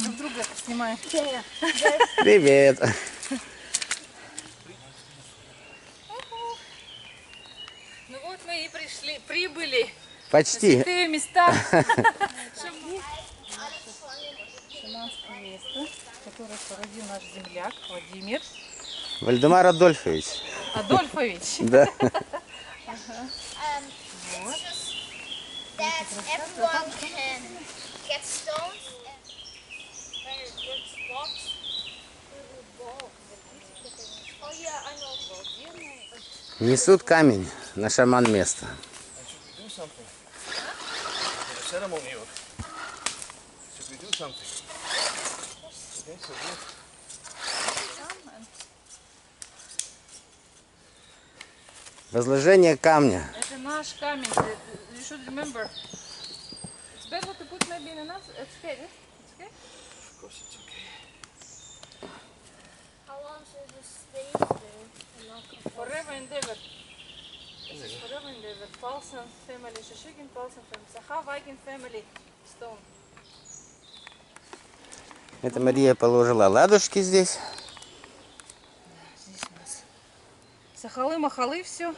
Друг друга снимаем. Привет. Ну вот мы и прибыли. Почти. Святые места. Шаманское место, которое породил наш земляк Владимир Вальдемар Адольфович. Адольфович. Да. Вот. That everyone can get stones and rocks. Oh yeah, I know. Несут камень на шаман место. Do something. The ceremony of. Should we do something? Okay, so good. Возложение камня. Это наш камень. You should remember. It's better to put maybe in another. It's okay. It's okay. Of course it's okay. How long should this stay there? Forever and ever. This is forever and ever. Paulson family, Shishigin Paulson family, Saha Viking family stone. Это Мария положила ладушки здесь. Здесь у нас сахалы-махалы все.